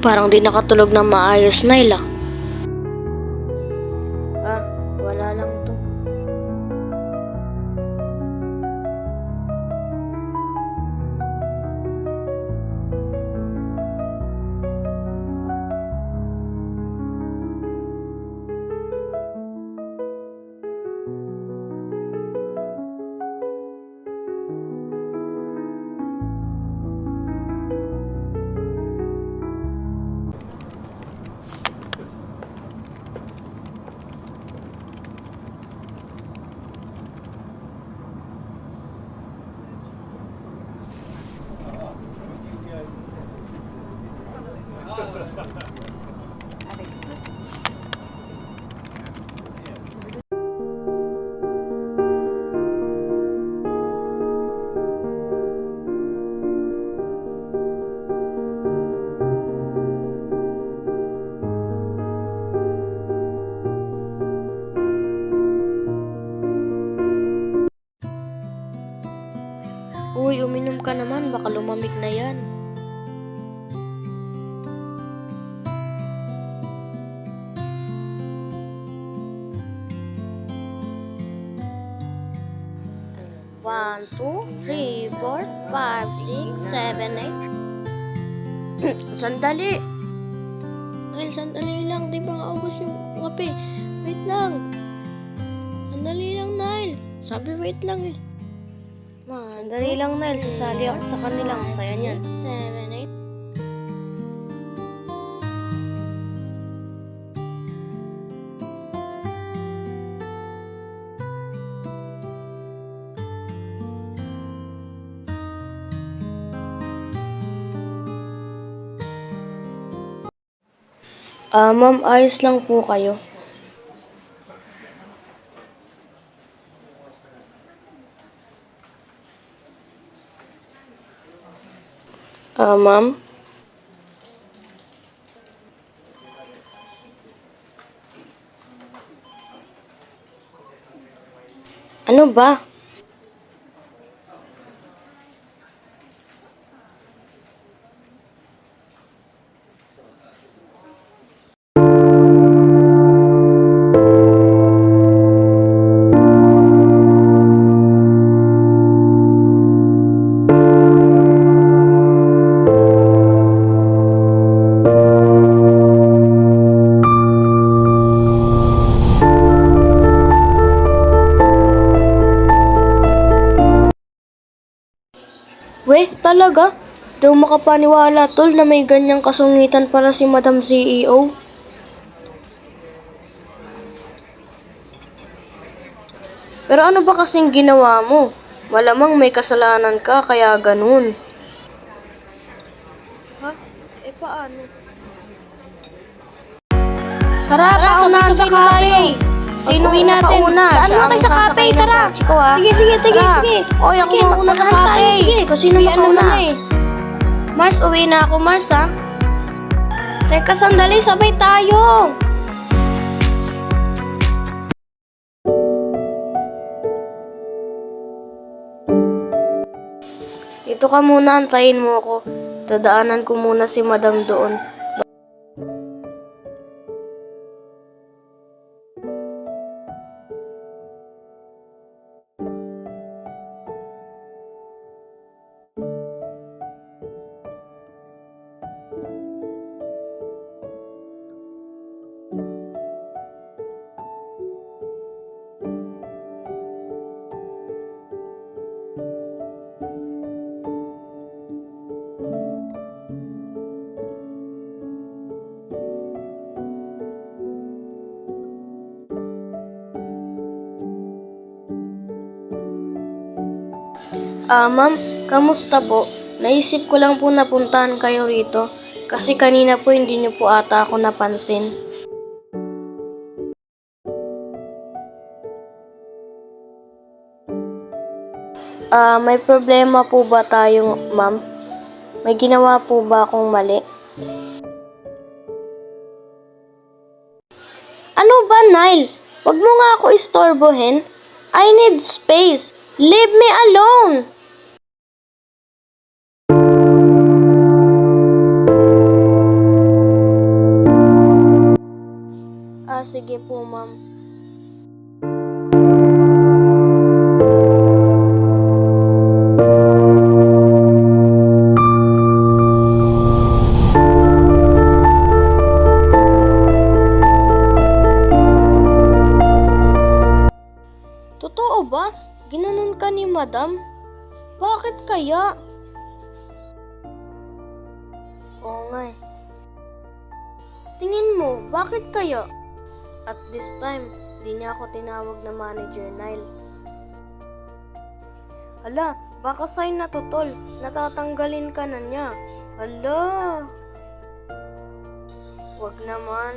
Parang di nakatulog na maayos, Nail ah. Wala lang to. Uy, uminom ka naman, baka lumamig na yan. One, two, three, four, five, six, seven, eight. Sandali! Nail, sandali lang, di ba naubos yung kape? Wait lang. Sandali lang, Nail. Sabi wait lang eh. Sandali lang, Nail. Sasali ako sa kanila. Masaya niyan. 7, 8. Ma'am, ayos lang po kayo. Ma'am? Ano ba? Weh, talaga? Di ako makapaniwala, tol, na may ganyang kasungitan para si Madam CEO. Pero ano ba kasing ginawa mo? Malamang may kasalanan ka, kaya ganun. Ha? Paano? Tara, paunahan sa kape! Sinuwi natin una. Saan mo tayo sa kape? Tara! Sige. Oy, ako mauna sa kape. Kasi sino mauna eh. Mars, uwi na ako, Mars, ha? Teka, sandali, sabay tayo. Dito ka muna, antayin mo ako. Dadaanan ko muna si Madam doon. Ma'am, kamusta po? Naisip ko lang po napuntahan kayo rito kasi kanina po hindi niyo po ata ako napansin. May problema po ba tayo, ma'am? May ginawa po ba akong mali? Ano ba, Nile? Huwag mo nga ako istorbohin. I need space. Leave me alone! Sige po, ma'am. Totoo ba? Ginanon ka ni madam? Bakit kaya? Oo nga eh. Tingin mo, bakit kaya? At this time, di niya ako tinawag na manager, Nile. Hala, baka sign na to, tol. Natatanggalin ka na niya. Hala. Wag naman.